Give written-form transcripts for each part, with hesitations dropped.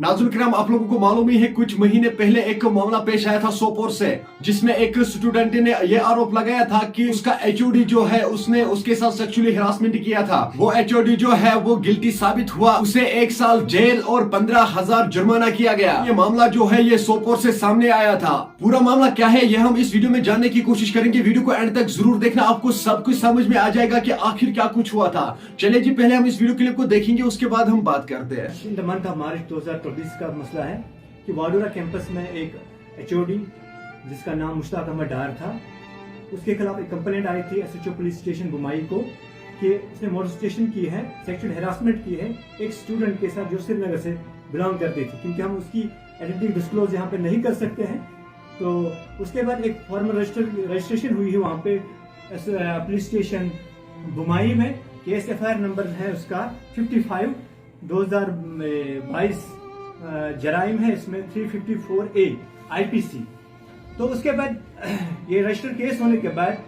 नाज़रीन किराम, आप लोगों को मालूम ही है कुछ महीने पहले एक मामला पेश आया था सोपोर से, जिसमें एक स्टूडेंट ने यह आरोप लगाया था कि उसका एचओडी जो है उसने उसके साथ सेक्सुअली हरासमेंट किया था। वो एचओडी जो है वो गिल्टी साबित हुआ, उसे 1 साल जेल और 15,000 जुर्माना किया गया। ये मामला जो है ये सोपोर से सामने आया था। पूरा मामला क्या है ये हम इस वीडियो में जानने की कोशिश करेंगे। वीडियो को एंड तक जरूर देखना, आपको सब कुछ समझ में आ जाएगा कि आखिर क्या कुछ हुआ था। चलिए जी, पहले हम इस वीडियो क्लिप को देखेंगे, उसके बाद हम बात करते हैं। In the month of March 2024 का मसला है कि वाडोरा कैंपस में एक एचओडी जिसका नाम मुश्ताक अहमद डार था, उसके खिलाफ एक कंप्लेंट आई थी एसएचओ पुलिस स्टेशन बुमाई को कि उसने मोलेस्टेशन की है, सेक्सुअल हैरासमेंट की है एक स्टूडेंट के साथ जो श्रीनगर से बिलोंग करती थी। क्योंकि हम उसकी आइडेंटिटी डिस्क्लोज यहाँ पे नहीं कर सकते हैं, तो उसके बाद एक फॉर्मल रजिस्ट्रेशन हुई है वहाँ पे पुलिस स्टेशन बुमाई में। केस एफआईआर नंबर है उसका 55 2022 जराइम है इसमें 354A IPC। तो उसके बाद ये रजिस्टर केस होने के बाद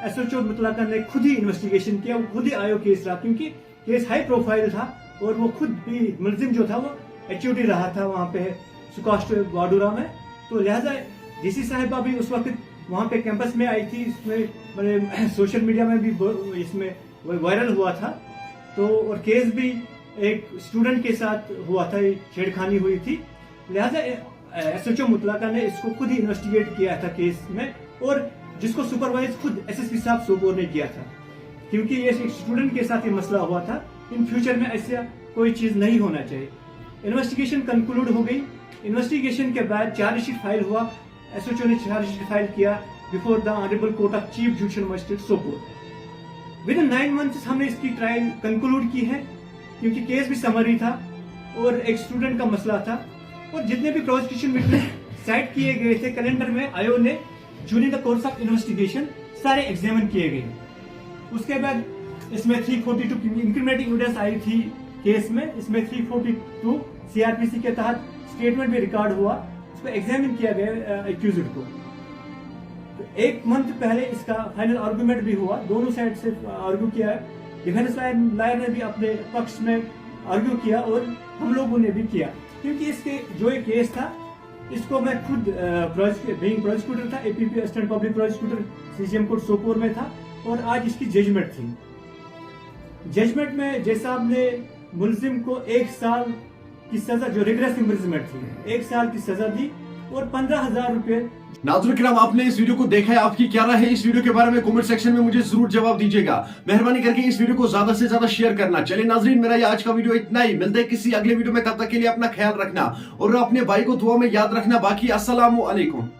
एसएचओ मुतलका ने खुद ही इन्वेस्टिगेशन किया, वो खुद ही आयो केस रहा, क्योंकि केस हाई प्रोफाइल था और वो खुद भी मुलजिम जो था वो एचओडी रहा था वहाँ पे सुकास्ट वाडोरा में। तो लिहाजा डीसी साहिबा भी उस वक्त वहाँ पे कैंपस में आई थी, इसमें सोशल मीडिया में भी इसमें वायरल हुआ था। तो और केस भी एक स्टूडेंट के साथ हुआ था, छेड़खानी हुई थी। लिहाजा एसएचओ मुतलका ने इसको खुद ही इन्वेस्टिगेट किया था केस में, और जिसको सुपरवाइज खुद एसएसपी साहब सोपोर ने किया था। क्योंकि ये एक स्टूडेंट के साथ ये मसला हुआ था, इन फ्यूचर में ऐसा कोई चीज नहीं होना चाहिए। इन्वेस्टिगेशन कंक्लूड हो गई। इन्वेस्टिगेशन के बाद चार्जशीट फाइल हुआ, एसएचओ ने चार्जशीट फाइल किया before the honourable court of chief judicial magistrate Sopore. With in 9 months हमने इसकी ट्रायल कंक्लूड की है, क्योंकि केस भी समरी था और एक स्टूडेंट का मसला था। और जितने भी प्रोसिक्यूशन विटनेस साइट किए गए थे कैलेंडर में, आयोग ने during the course of investigation सारे एग्जामिन किए गए। उसके बाद इसमें 342 इंक्रीमेंटिंग एविडेंस आई थी केस में। इसमें 342 सीआरपीसी के तहत स्टेटमेंट भी रिकॉर्ड हुआ, उसको एग्जामिन किया गया एक्यूज्ड को। तो 1 मंथ पहले इसका फाइनल आर्गुमेंट भी हुआ, दोनों साइड से आर्ग्यू किया है। डिफेंस लॉयर ने भी अपने पक्ष में आर्ग्यू किया और हम लोगों ने भी किया, क्योंकि इसके जो एक केस था इसको मैं खुद बीइंग प्रोसिक्यूटर था, APP assistant public prosecutor CGM court Sopore में था, और आज इसकी जजमेंट थी। जजमेंट में जज साहब ने मुलजिम को 1 साल की सजा, जो रिग्रेस इम्प्रिजनमेंट थी, 1 साल की सजा दी और 15,000 रुपए। नाज़रीन किराम, आपने इस वीडियो को देखा है, आपकी क्या राय है इस वीडियो के बारे में कमेंट सेक्शन में मुझे जरूर जवाब दीजिएगा। मेहरबानी करके इस वीडियो को ज्यादा से ज्यादा शेयर करना। चलिए नाज़रीन, मेरा ये आज का वीडियो इतना ही। मिलते हैं किसी अगले वीडियो में, तब तक के लिए अपना ख्याल रखना और अपने भाई को दुआ में याद रखना। बाकी अस्सलामु अलैकुम।